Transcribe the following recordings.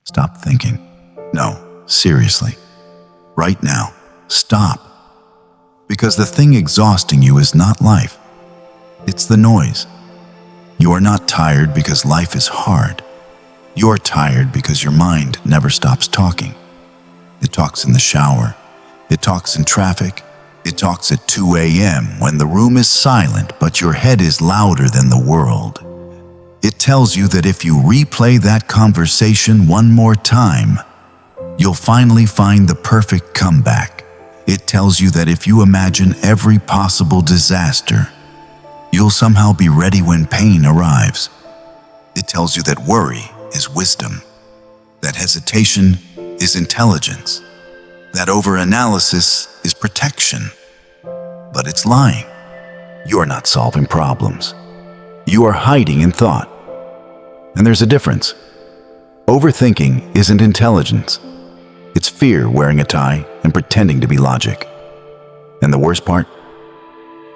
Stop thinking. No, seriously. Right now, stop. Because the thing exhausting you is not life. It's the noise. You are not tired because life is hard. You're tired because your mind never stops talking. It talks in the shower. It talks in traffic. It talks at 2 a.m. when the room is silent, but your head is louder than the world. It tells you that if you replay that conversation one more time, you'll finally find the perfect comeback. It tells you that if you imagine every possible disaster, you'll somehow be ready when pain arrives. It tells you that worry is wisdom, that hesitation is intelligence, that overanalysis is protection. But it's lying. You're not solving problems. You are hiding in thought. And there's a difference. Overthinking isn't intelligence. It's fear wearing a tie and pretending to be logic. And the worst part?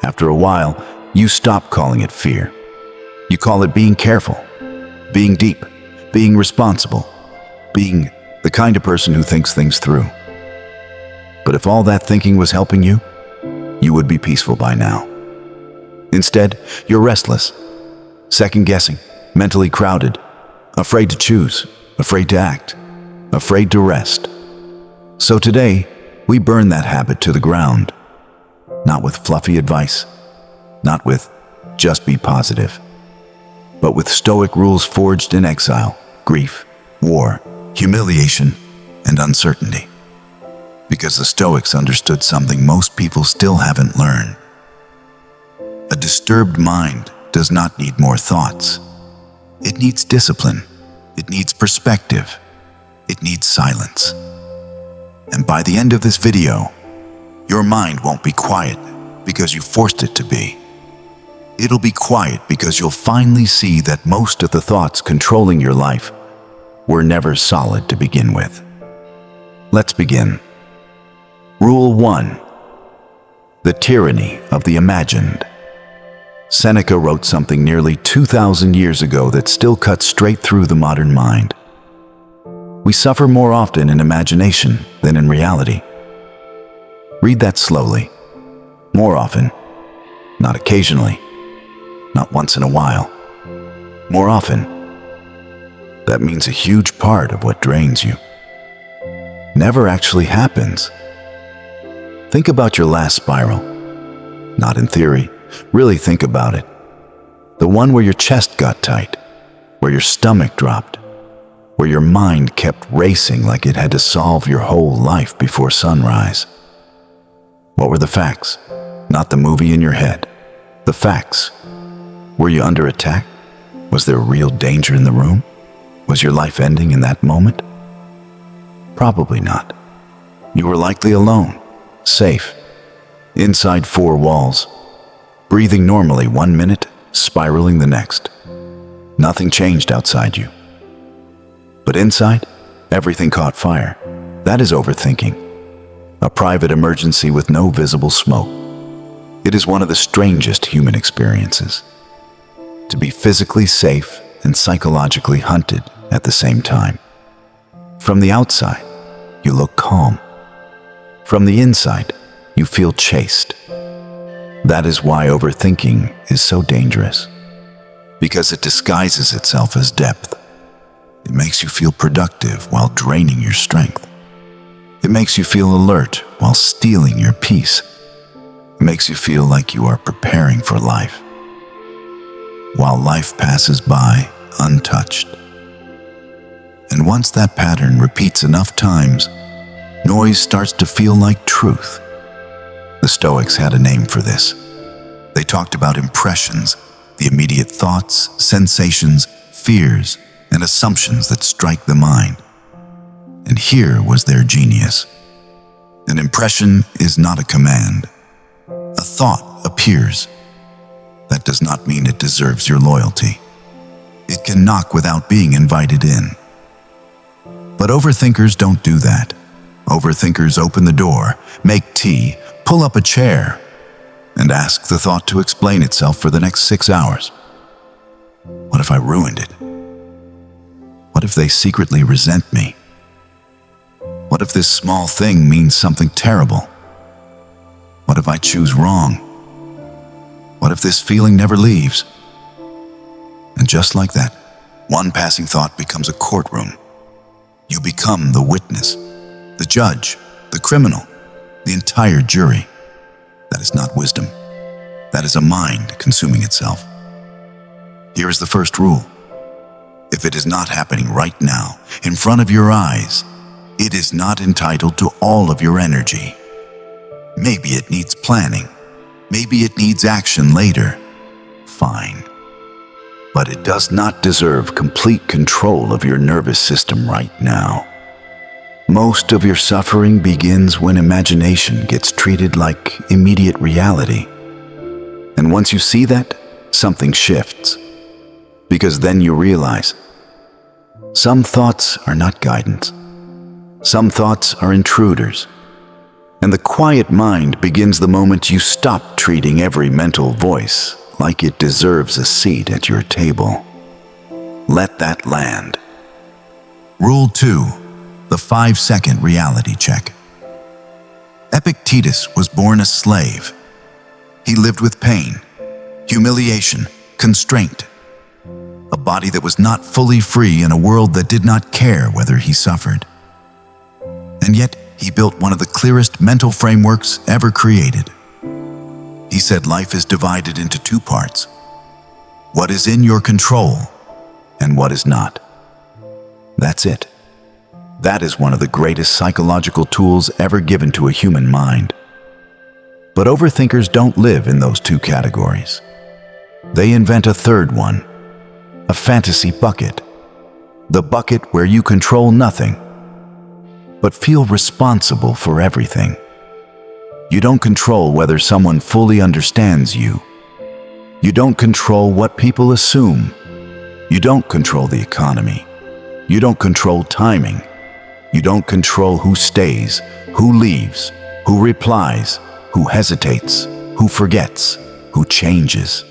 After a while, you stop calling it fear. You call it being careful, being deep, being responsible, being the kind of person who thinks things through. But if all that thinking was helping you, you would be peaceful by now. Instead, you're restless, second-guessing, mentally crowded, afraid to choose, afraid to act, afraid to rest. So today, we burn that habit to the ground. Not with fluffy advice, not with just be positive, but with Stoic rules forged in exile, grief, war, humiliation, and uncertainty. Because the Stoics understood something most people still haven't learned. A disturbed mind does not need more thoughts. It needs discipline. It needs perspective. It needs silence. And by the end of this video, your mind won't be quiet because you forced it to be. It'll be quiet because you'll finally see that most of the thoughts controlling your life were never solid to begin with. Let's begin. Rule 1. The tyranny of the imagined. Seneca wrote something nearly 2,000 years ago that still cuts straight through the modern mind. We suffer more often in imagination than in reality. Read that slowly. More often. Not occasionally. Not once in a while. More often. That means a huge part of what drains you never actually happens. Think about your last spiral. Not in theory. Really think about it. The one where your chest got tight, where your stomach dropped, where your mind kept racing like it had to solve your whole life before sunrise. What were the facts? Not the movie in your head. The facts. Were you under attack? Was there real danger in the room? Was your life ending in that moment? Probably not. You were likely alone, safe, inside four walls, breathing normally 1 minute, spiraling the next. Nothing changed outside you. But inside, everything caught fire. That is overthinking. A private emergency with no visible smoke. It is one of the strangest human experiences. To be physically safe and psychologically hunted at the same time. From the outside, you look calm. From the inside, you feel chased. That is why overthinking is so dangerous. Because it disguises itself as depth. It makes you feel productive while draining your strength. It makes you feel alert while stealing your peace. It makes you feel like you are preparing for life, while life passes by untouched. And once that pattern repeats enough times, noise starts to feel like truth. The Stoics had a name for this. They talked about impressions, the immediate thoughts, sensations, fears, and assumptions that strike the mind. And here was their genius. An impression is not a command. A thought appears. That does not mean it deserves your loyalty. It can knock without being invited in. But overthinkers don't do that. Overthinkers open the door, make tea, pull up a chair, and ask the thought to explain itself for the next 6 hours. What if I ruined it? What What if they secretly resent me? What if this small thing means something terrible? What if I choose wrong? What if this feeling never leaves? And just like that, one passing thought becomes a courtroom. You become the witness, the judge, the criminal, the entire jury. That is not wisdom. That is a mind consuming itself. Here is the first rule. If it is not happening right now, in front of your eyes, it is not entitled to all of your energy. Maybe it needs planning. Maybe it needs action later. Fine. But it does not deserve complete control of your nervous system right now. Most of your suffering begins when imagination gets treated like immediate reality. And once you see that, something shifts. Because then you realize, some thoughts are not guidance. Some thoughts are intruders. And the quiet mind begins the moment you stop treating every mental voice like it deserves a seat at your table. Let that land. Rule 2. The 5-second reality check. Epictetus was born a slave. He lived with pain, humiliation, constraint. A body that was not fully free in a world that did not care whether he suffered. And yet, he built one of the clearest mental frameworks ever created. He said life is divided into 2 parts. What is in your control and what is not. That's it. That is one of the greatest psychological tools ever given to a human mind. But overthinkers don't live in those 2 categories. They invent a third one, a fantasy bucket. The bucket where you control nothing, but feel responsible for everything. You don't control whether someone fully understands you. You don't control what people assume. You don't control the economy. You don't control timing. You don't control who stays, who leaves, who replies, who hesitates, who forgets, who changes.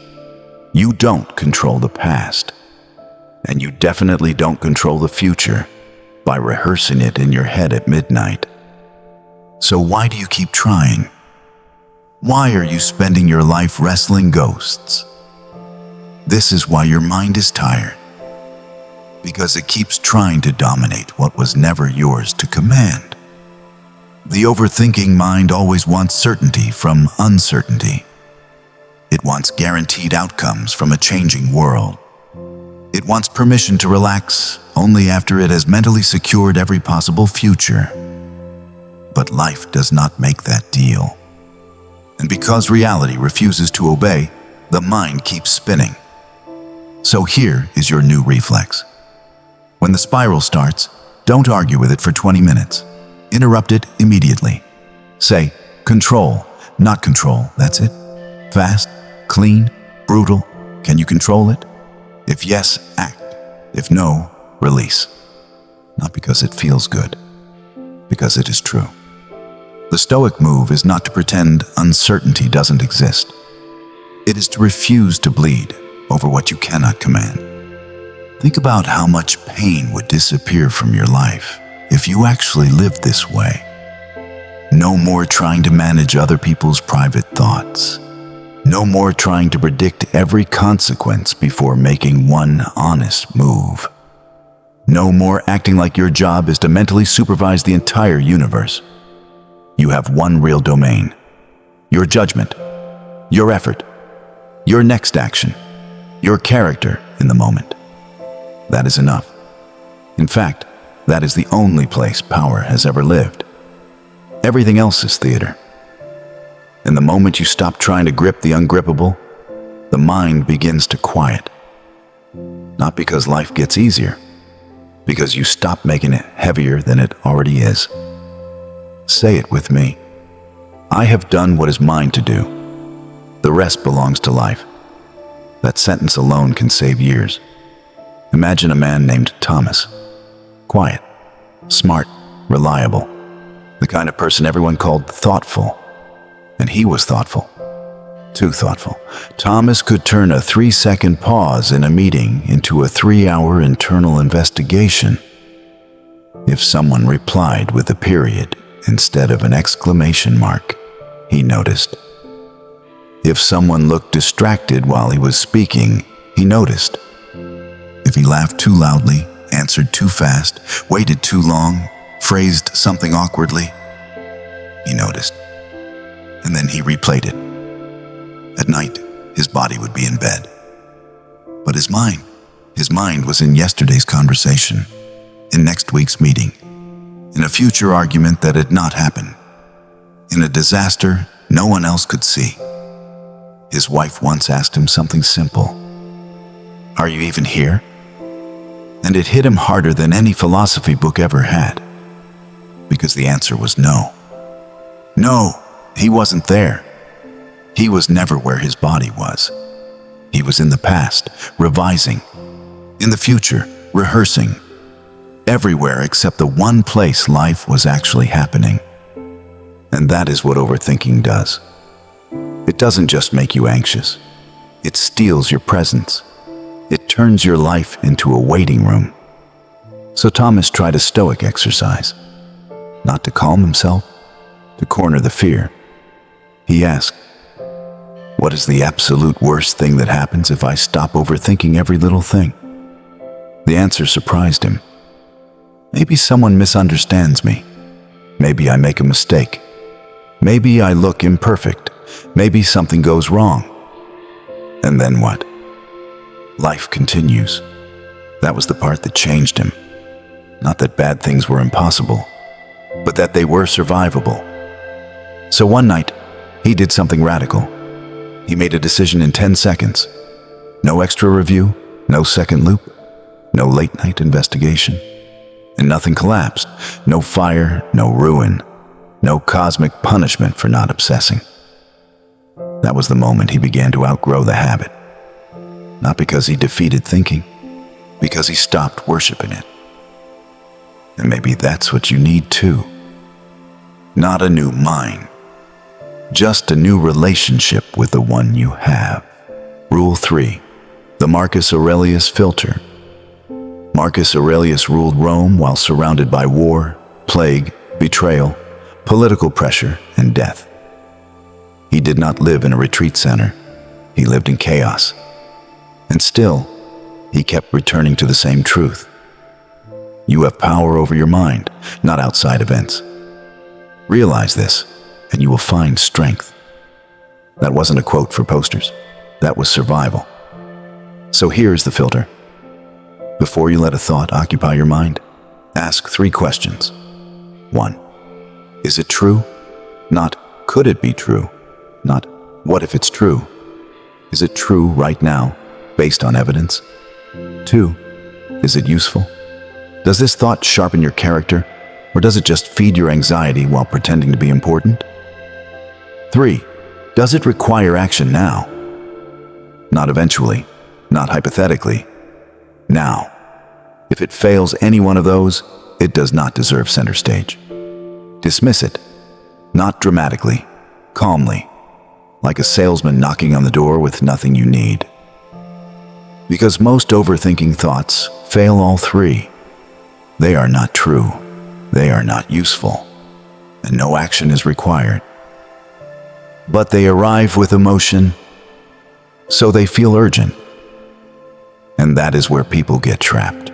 You don't control the past. And you definitely don't control the future by rehearsing it in your head at midnight. So why do you keep trying? Why are you spending your life wrestling ghosts? This is why your mind is tired. Because it keeps trying to dominate what was never yours to command. The overthinking mind always wants certainty from uncertainty. It wants guaranteed outcomes from a changing world. It wants permission to relax only after it has mentally secured every possible future. But life does not make that deal. And because reality refuses to obey, the mind keeps spinning. So here is your new reflex. When the spiral starts, don't argue with it for 20 minutes. Interrupt it immediately. Say, control, not control, that's it. Fast, clean, brutal, can you control it? If yes, act. If no, release. Not because it feels good, because it is true. The Stoic move is not to pretend uncertainty doesn't exist. It is to refuse to bleed over what you cannot command. Think about how much pain would disappear from your life if you actually lived this way. No more trying to manage other people's private thoughts. No more trying to predict every consequence before making one honest move. No more acting like your job is to mentally supervise the entire universe. You have one real domain. Your judgment, your effort, your next action, your character in the moment. That is enough. In fact, that is the only place power has ever lived. Everything else is theater. And the moment you stop trying to grip the ungrippable, the mind begins to quiet. Not because life gets easier, because you stop making it heavier than it already is. Say it with me. I have done what is mine to do. The rest belongs to life. That sentence alone can save years. Imagine a man named Thomas. Quiet, smart, reliable. The kind of person everyone called thoughtful. And he was thoughtful. Too thoughtful. Thomas could turn a 3-second pause in a meeting into a 3-hour internal investigation. If someone replied with a period instead of an exclamation mark, he noticed. If someone looked distracted while he was speaking, he noticed. If he laughed too loudly, answered too fast, waited too long, phrased something awkwardly, he noticed. And then he replayed it. At night, his body would be in bed. But his mind was in yesterday's conversation, in next week's meeting, in a future argument that had not happened, in a disaster no one else could see. His wife once asked him something simple. "Are you even here?" And it hit him harder than any philosophy book ever had, because the answer was no. No, he wasn't there. He was never where his body was. He was in the past, revising. In the future, rehearsing. Everywhere except the one place life was actually happening. And that is what overthinking does. It doesn't just make you anxious. It steals your presence. It turns your life into a waiting room. So Thomas tried a Stoic exercise. Not to calm himself, to corner the fear. He asked, "What is the absolute worst thing that happens if I stop overthinking every little thing?" The answer surprised him. Maybe someone misunderstands me. Maybe I make a mistake. Maybe I look imperfect. Maybe something goes wrong. And then what? Life continues. That was the part that changed him. Not that bad things were impossible, but that they were survivable. So one night, he did something radical. He made a decision in 10 seconds. No extra review, no second loop, no late-night investigation. And nothing collapsed. No fire, no ruin, no cosmic punishment for not obsessing. That was the moment he began to outgrow the habit. Not because he defeated thinking, because he stopped worshiping it. And maybe that's what you need too. Not a new mind, just a new relationship with the one you have. Rule 3. The Marcus Aurelius filter. Marcus Aurelius ruled Rome while surrounded by war, plague, betrayal, political pressure, and death. He did not live in a retreat center. He lived in chaos. And still, he kept returning to the same truth. You have power over your mind, not outside events. Realize this, and you will find strength. That wasn't a quote for posters. That was survival. So here's the filter. Before you let a thought occupy your mind, ask 3 questions. 1. Is it true? Not, could it be true? Not, what if it's true? Is it true right now, based on evidence? 2. Is it useful? Does this thought sharpen your character, or does it just feed your anxiety while pretending to be important? 3. Does it require action now? Not eventually, not hypothetically. Now. If it fails any one of those, it does not deserve center stage. Dismiss it, not dramatically, calmly, like a salesman knocking on the door with nothing you need. Because most overthinking thoughts fail all 3. They are not true, they are not useful, and no action is required. But they arrive with emotion, so they feel urgent. And that is where people get trapped.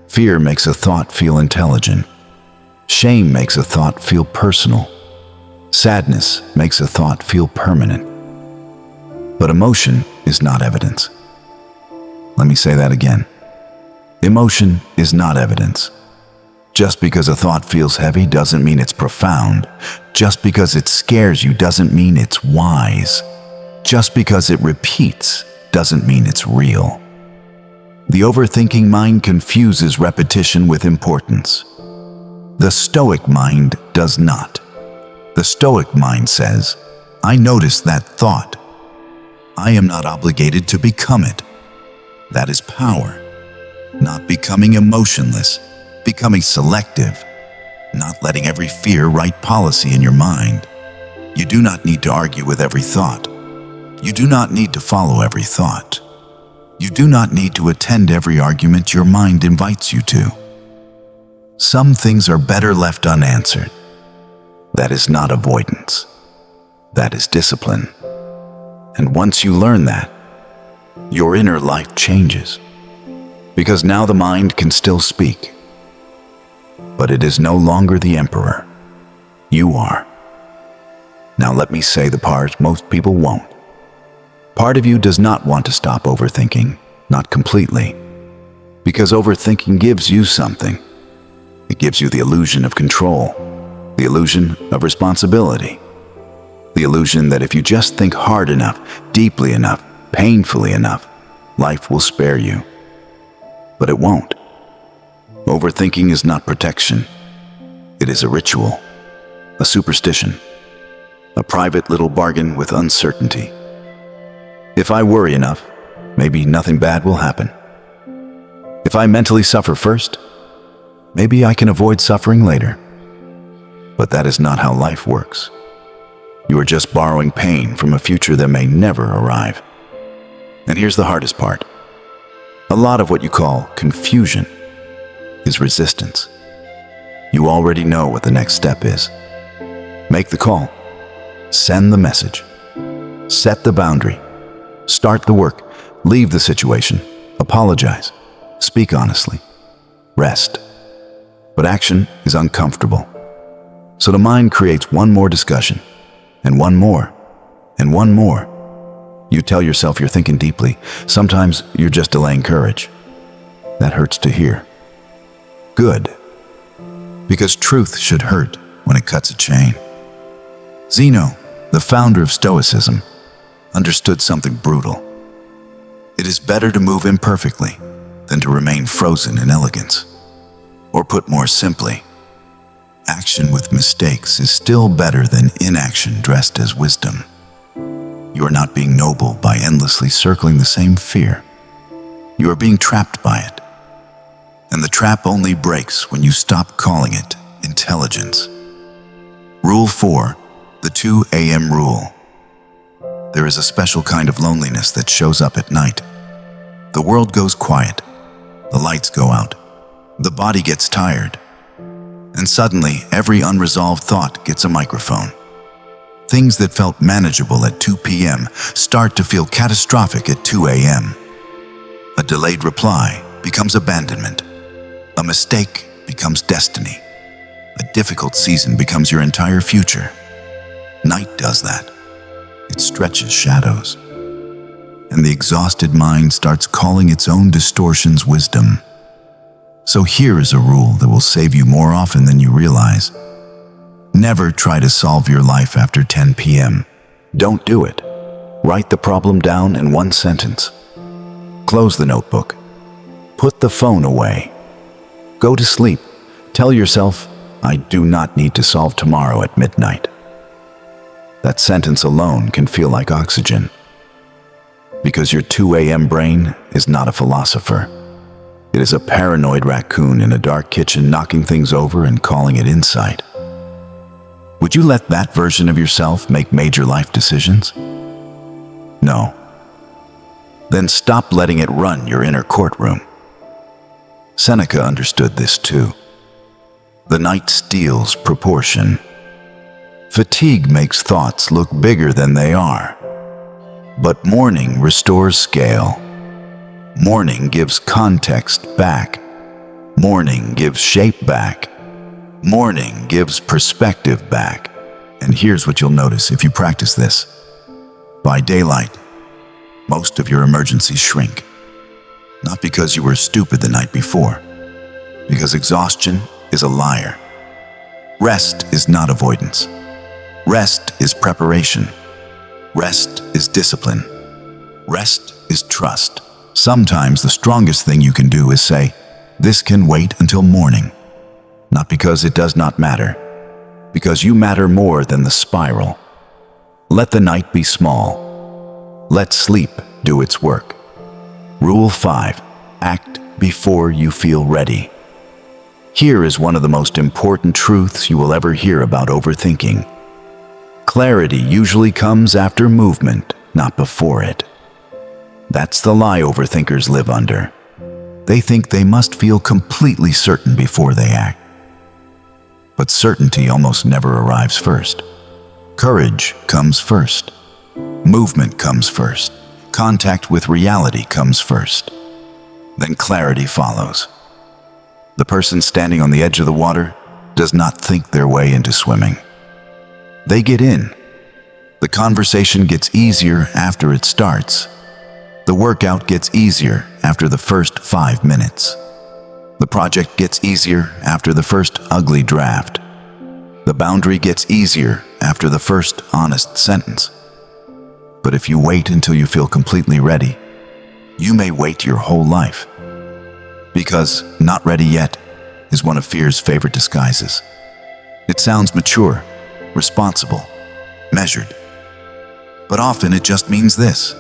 Fear makes a thought feel intelligent. Shame makes a thought feel personal. Sadness makes a thought feel permanent. But emotion is not evidence. Let me say that again. Emotion is not evidence. Just because a thought feels heavy doesn't mean it's profound. Just because it scares you doesn't mean it's wise. Just because it repeats doesn't mean it's real. The overthinking mind confuses repetition with importance. The Stoic mind does not. The Stoic mind says, I noticed that thought. I am not obligated to become it. That is power. Not becoming emotionless, becoming selective, not letting every fear write policy in your mind. You do not need to argue with every thought. You do not need to follow every thought. You do not need to attend every argument your mind invites you to. Some things are better left unanswered. That is not avoidance. That is discipline. And once you learn that, your inner life changes. Because now the mind can still speak. But it is no longer the emperor. You are. Now let me say the part most people won't. Part of you does not want to stop overthinking, not completely. Because overthinking gives you something. It gives you the illusion of control, the illusion of responsibility, the illusion that if you just think hard enough, deeply enough, painfully enough, life will spare you. But it won't. Overthinking is not protection. It is a ritual, a superstition, a private little bargain with uncertainty. If I worry enough, maybe nothing bad will happen. If I mentally suffer first, maybe I can avoid suffering later. But that is not how life works. You are just borrowing pain from a future that may never arrive. And here's the hardest part. A lot of what you call confusion is resistance. You already know what the next step is. Make the call. Send the message. Set the boundary. Start the work. Leave the situation. Apologize. Speak honestly. Rest. But action is uncomfortable. So the mind creates one more discussion, and one more, and one more. You tell yourself you're thinking deeply. Sometimes you're just delaying courage. That hurts to hear. Good. Because truth should hurt when it cuts a chain. Zeno, the founder of Stoicism, understood something brutal. It is better to move imperfectly than to remain frozen in elegance. Or put more simply, action with mistakes is still better than inaction dressed as wisdom. You are not being noble by endlessly circling the same fear. You are being trapped by it. And the trap only breaks when you stop calling it intelligence. Rule 4, the 2 a.m. rule. There is a special kind of loneliness that shows up at night. The world goes quiet. The lights go out. The body gets tired. And suddenly, every unresolved thought gets a microphone. Things that felt manageable at 2 p.m. start to feel catastrophic at 2 a.m. A delayed reply becomes abandonment. A mistake becomes destiny. A difficult season becomes your entire future. Night does that. It stretches shadows. And the exhausted mind starts calling its own distortions wisdom. So here is a rule that will save you more often than you realize. Never try to solve your life after 10 p.m. Don't do it. Write the problem down in one sentence. Close the notebook. Put the phone away. Go to sleep. Tell yourself, I do not need to solve tomorrow at midnight. That sentence alone can feel like oxygen. Because your 2 a.m. brain is not a philosopher. It is a paranoid raccoon in a dark kitchen knocking things over and calling it insight. Would you let that version of yourself make major life decisions? No. Then stop letting it run your inner courtroom. Seneca understood this too. The night steals proportion. Fatigue makes thoughts look bigger than they are. But morning restores scale. Morning gives context back. Morning gives shape back. Morning gives perspective back. And here's what you'll notice if you practice this. By daylight, most of your emergencies shrink. Not because you were stupid the night before, because exhaustion is a liar. Rest is not avoidance. Rest is preparation. Rest is discipline. Rest is trust. Sometimes the strongest thing you can do is say, this can wait until morning. Not because it does not matter, because you matter more than the spiral. Let the night be small. Let sleep do its work. Rule 5, act before you feel ready. Here is one of the most important truths you will ever hear about overthinking. Clarity usually comes after movement, not before it. That's the lie overthinkers live under. They think they must feel completely certain before they act. But certainty almost never arrives first. Courage comes first. Movement comes first. Contact with reality comes first. Then clarity follows. The person standing on the edge of the water does not think their way into swimming. They get in. The conversation gets easier after it starts. The workout gets easier after the first 5 minutes. The project gets easier after the first ugly draft. The boundary gets easier after the first honest sentence. But if you wait until you feel completely ready, you may wait your whole life. Because not ready yet is one of fear's favorite disguises. It sounds mature, responsible, measured. But often it just means this: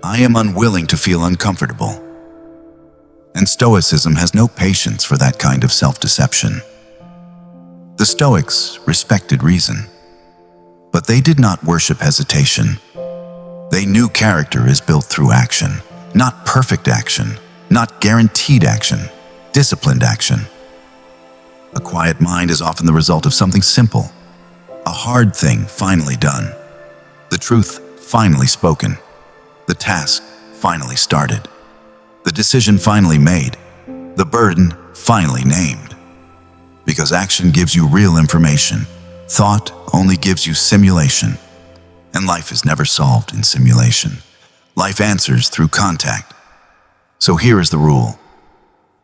I am unwilling to feel uncomfortable. And Stoicism has no patience for that kind of self-deception. The Stoics respected reason, but they did not worship hesitation. They knew character is built through action, not perfect action, not guaranteed action, disciplined action. A quiet mind is often the result of something simple, a hard thing finally done, the truth finally spoken, the task finally started, the decision finally made, the burden finally named. Because action gives you real information, thought only gives you simulation. And life is never solved in simulation. Life answers through contact. So here is the rule.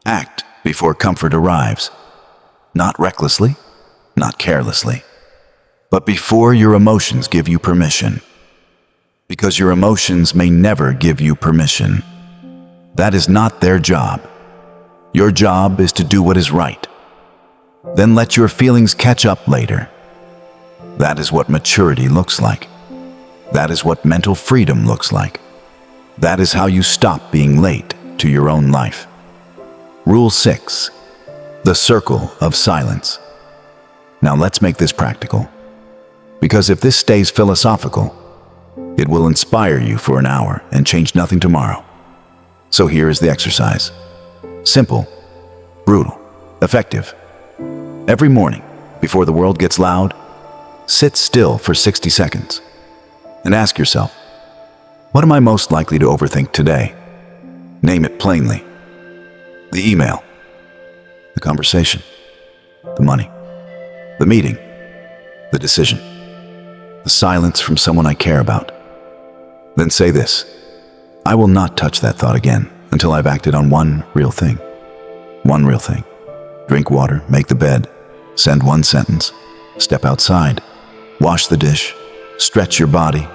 Act before comfort arrives. Not recklessly, not carelessly, but before your emotions give you permission. Because your emotions may never give you permission. That is not their job. Your job is to do what is right. Then let your feelings catch up later. That is what maturity looks like. That is what mental freedom looks like. That is how you stop being late to your own life. Rule 6. The circle of silence. Now let's make this practical. Because if this stays philosophical, it will inspire you for an hour and change nothing tomorrow. So here is the exercise. Simple, brutal, effective. Every morning, before the world gets loud, sit still for 60 seconds and ask yourself, what am I most likely to overthink today? Name it plainly. The email, the conversation, the money, the meeting, the decision, the silence from someone I care about. Then say this: I will not touch that thought again until I've acted on one real thing. One real thing. Drink water, make the bed, send one sentence, step outside, wash the dish, stretch your body,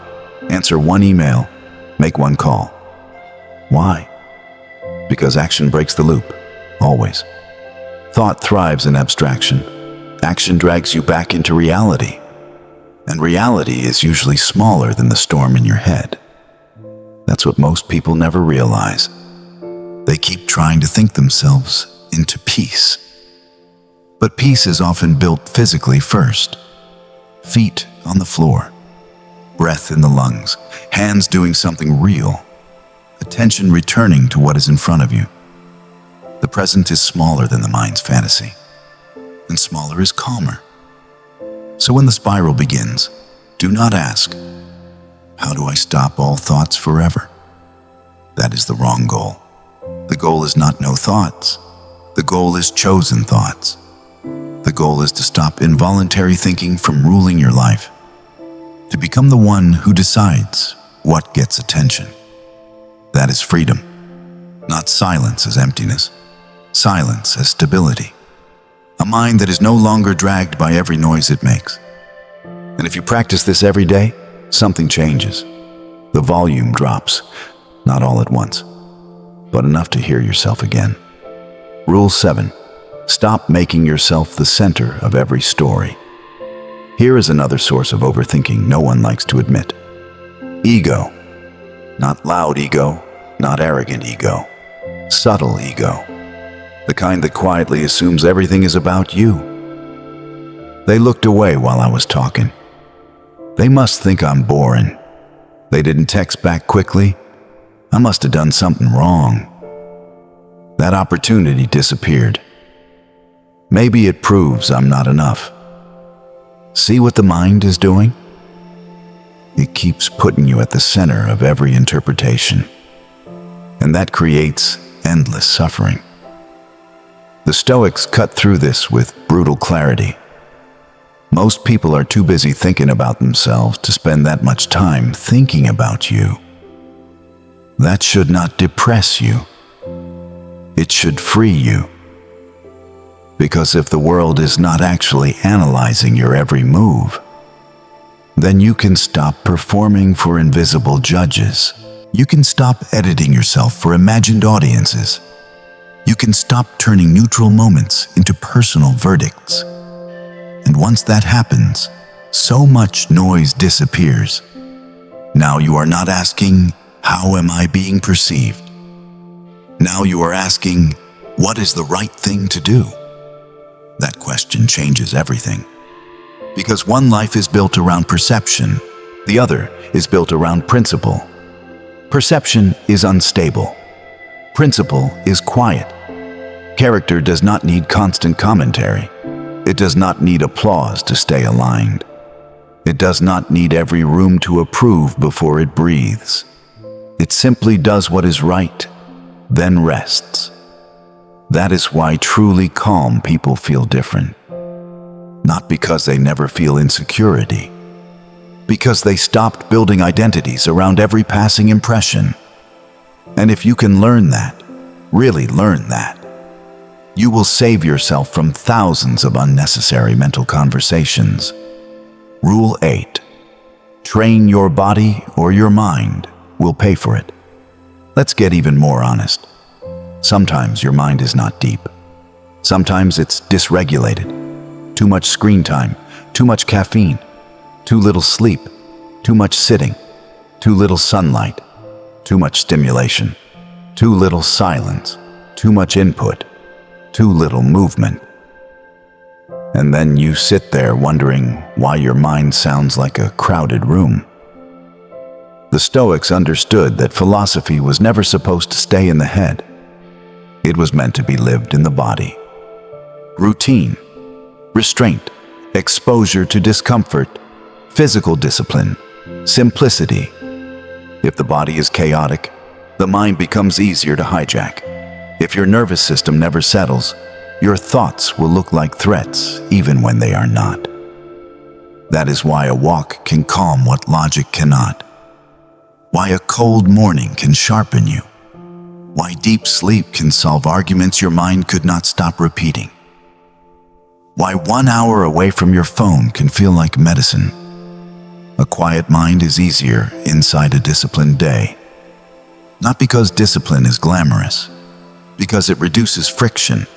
answer one email, make one call. Why? Because action breaks the loop, always. Thought thrives in abstraction. Action drags you back into reality. And reality is usually smaller than the storm in your head. That's what most people never realize. They keep trying to think themselves into peace. But peace is often built physically first. Feet on the floor, breath in the lungs, hands doing something real, attention returning to what is in front of you. The present is smaller than the mind's fantasy, and smaller is calmer. So when the spiral begins, do not ask, how do I stop all thoughts forever? That is the wrong goal. The goal is not no thoughts. The goal is chosen thoughts. The goal is to stop involuntary thinking from ruling your life, to become the one who decides what gets attention. That is freedom, not silence as emptiness, silence as stability. A mind that is no longer dragged by every noise it makes. And if you practice this every day, something changes. The volume drops, not all at once, but enough to hear yourself again. Rule 7. Stop making yourself the center of every story. Here is another source of overthinking no one likes to admit. Ego. Not loud ego, not arrogant ego. Subtle ego. The kind that quietly assumes everything is about you. They looked away while I was talking. They must think I'm boring. They didn't text back quickly. I must have done something wrong. That opportunity disappeared. Maybe it proves I'm not enough. See what the mind is doing? It keeps putting you at the center of every interpretation. And that creates endless suffering. The Stoics cut through this with brutal clarity. Most people are too busy thinking about themselves to spend that much time thinking about you. That should not depress you. It should free you. Because if the world is not actually analyzing your every move, then you can stop performing for invisible judges. You can stop editing yourself for imagined audiences. You can stop turning neutral moments into personal verdicts. And once that happens, so much noise disappears. Now you are not asking, how am I being perceived? Now you are asking, what is the right thing to do? That question changes everything. Because one life is built around perception, the other is built around principle. Perception is unstable. Principle is quiet. Character does not need constant commentary. It does not need applause to stay aligned. It does not need every room to approve before it breathes. It simply does what is right, then rests. That is why truly calm people feel different. Not because they never feel insecurity, because they stopped building identities around every passing impression. And if you can learn that, really learn that, you will save yourself from thousands of unnecessary mental conversations. Rule 8. Train your body or your mind will pay for it. Let's get even more honest. Sometimes your mind is not deep. Sometimes it's dysregulated. Too much screen time, too much caffeine, too little sleep, too much sitting, too little sunlight, too much stimulation, too little silence, too much input, too little movement. And then you sit there wondering why your mind sounds like a crowded room. The Stoics understood that philosophy was never supposed to stay in the head. It was meant to be lived in the body. Routine, restraint, exposure to discomfort, physical discipline, simplicity. If the body is chaotic, the mind becomes easier to hijack. If your nervous system never settles, your thoughts will look like threats even when they are not. That is why a walk can calm what logic cannot. Why a cold morning can sharpen you. Why deep sleep can solve arguments your mind could not stop repeating. Why 1 hour away from your phone can feel like medicine. A quiet mind is easier inside a disciplined day. Not because discipline is glamorous, because it reduces friction.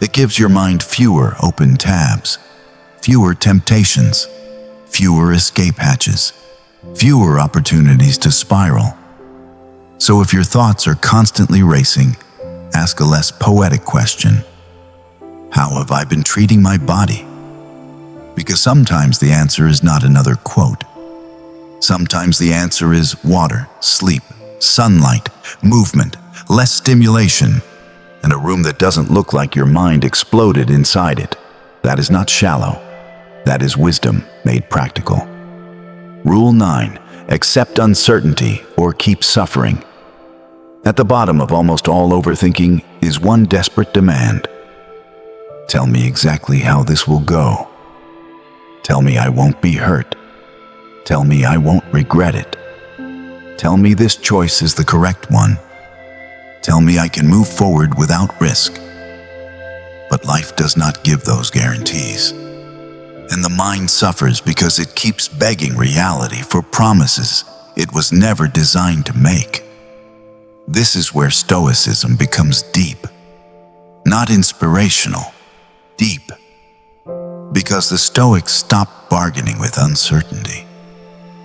It gives your mind fewer open tabs, fewer temptations, fewer escape hatches, fewer opportunities to spiral. So if your thoughts are constantly racing, ask a less poetic question. How have I been treating my body? Because sometimes the answer is not another quote. Sometimes the answer is water, sleep, sunlight, movement, less stimulation, and a room that doesn't look like your mind exploded inside it. That is not shallow. That is wisdom made practical. Rule 9. Accept uncertainty or keep suffering. At the bottom of almost all overthinking is one desperate demand. Tell me exactly how this will go. Tell me I won't be hurt. Tell me I won't regret it. Tell me this choice is the correct one. Tell me I can move forward without risk. But life does not give those guarantees. And the mind suffers because it keeps begging reality for promises it was never designed to make. This is where Stoicism becomes deep. Not inspirational, deep. Because the Stoics stopped bargaining with uncertainty.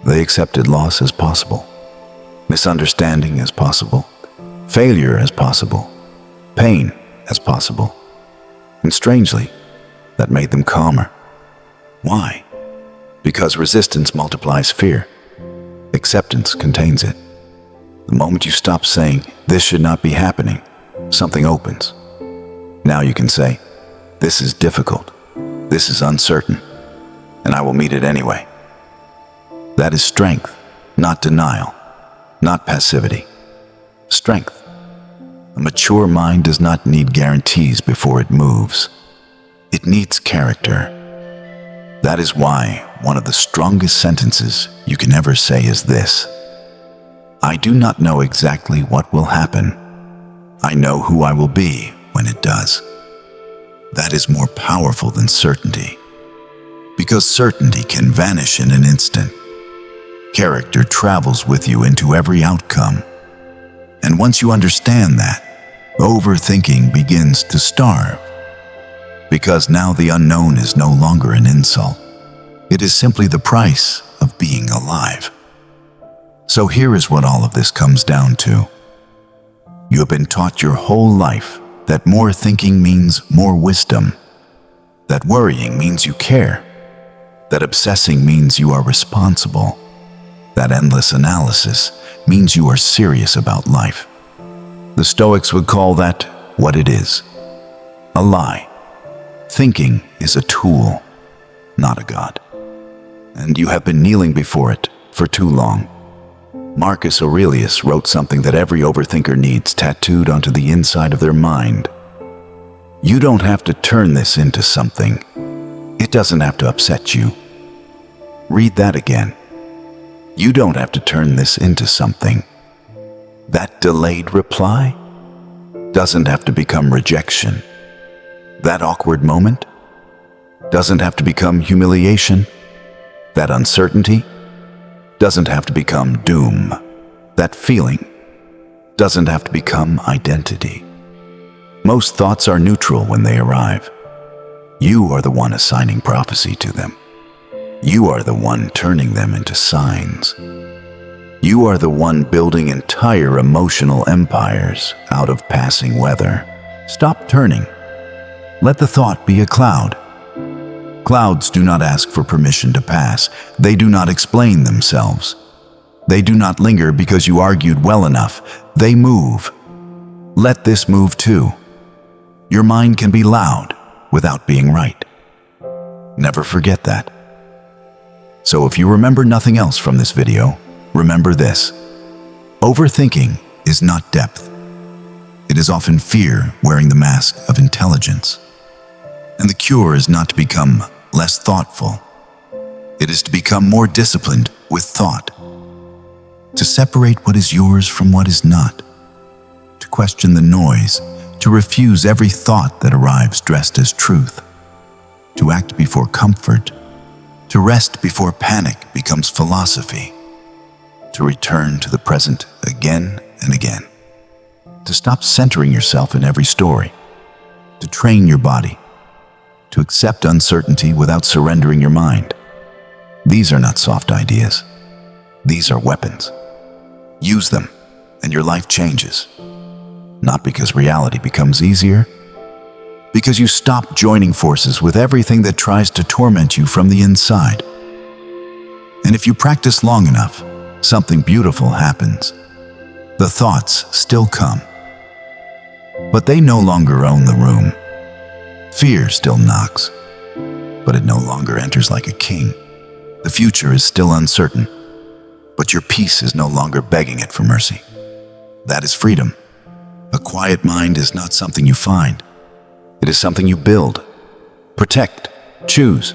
They accepted loss as possible, misunderstanding as possible, failure as possible, pain as possible. And strangely, that made them calmer. Why? Because resistance multiplies fear. Acceptance contains it. The moment you stop saying, "This should not be happening," something opens. Now you can say, "This is difficult. This is uncertain, and I will meet it anyway." That is strength, not denial, not passivity. Strength. A mature mind does not need guarantees before it moves. It needs character. That is why one of the strongest sentences you can ever say is this: "I do not know exactly what will happen. I know who I will be when it does." That is more powerful than certainty, because certainty can vanish in an instant. Character travels with you into every outcome. And once you understand that, overthinking begins to starve. Because now the unknown is no longer an insult. It is simply the price of being alive. So here is what all of this comes down to. You have been taught your whole life that more thinking means more wisdom, that worrying means you care, that obsessing means you are responsible, that endless analysis means you are serious about life. The Stoics would call that what it is: a lie. Thinking is a tool, not a god. And you have been kneeling before it for too long. Marcus Aurelius wrote something that every overthinker needs tattooed onto the inside of their mind. You don't have to turn this into something. It doesn't have to upset you. Read that again. You don't have to turn this into something. That delayed reply doesn't have to become rejection. That awkward moment doesn't have to become humiliation. That uncertainty doesn't have to become doom. That feeling doesn't have to become identity. Most thoughts are neutral when they arrive. You are the one assigning prophecy to them. You are the one turning them into signs. You are the one building entire emotional empires out of passing weather. Stop turning. Let the thought be a cloud. Clouds do not ask for permission to pass. They do not explain themselves. They do not linger because you argued well enough. They move. Let this move too. Your mind can be loud without being right. Never forget that. So if you remember nothing else from this video, remember this: overthinking is not depth. It is often fear wearing the mask of intelligence. And the cure is not to become less thoughtful. It is to become more disciplined with thought. To separate what is yours from what is not. To question the noise. To refuse every thought that arrives dressed as truth. To act before comfort. To rest before panic becomes philosophy. To return to the present again and again. To stop centering yourself in every story. To train your body. To accept uncertainty without surrendering your mind. These are not soft ideas. These are weapons. Use them, and your life changes. Not because reality becomes easier, because you stop joining forces with everything that tries to torment you from the inside. And if you practice long enough, something beautiful happens. The thoughts still come, but they no longer own the room. Fear still knocks, but it no longer enters like a king. The future is still uncertain, but your peace is no longer begging it for mercy. That is freedom. A quiet mind is not something you find. It is something you build, protect, choose,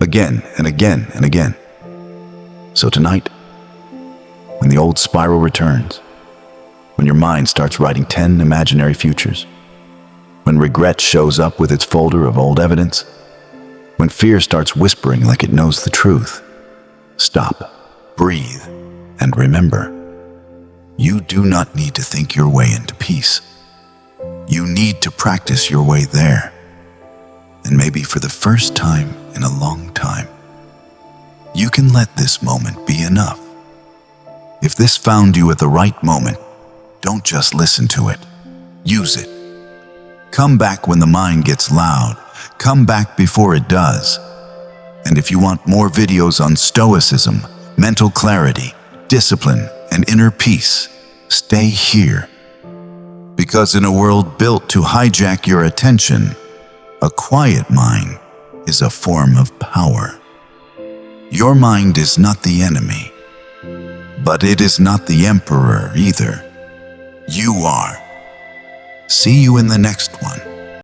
again and again and again. So tonight, when the old spiral returns, when your mind starts writing 10 imaginary futures, when regret shows up with its folder of old evidence, when fear starts whispering like it knows the truth, stop, breathe, and remember, you do not need to think your way into peace. You need to practice your way there. And maybe for the first time in a long time, you can let this moment be enough. If this found you at the right moment, don't just listen to it. Use it. Come back when the mind gets loud. Come back before it does. And if you want more videos on Stoicism, mental clarity, discipline, and inner peace, stay here. Because in a world built to hijack your attention, a quiet mind is a form of power. Your mind is not the enemy, but it is not the emperor either. You are. See you in the next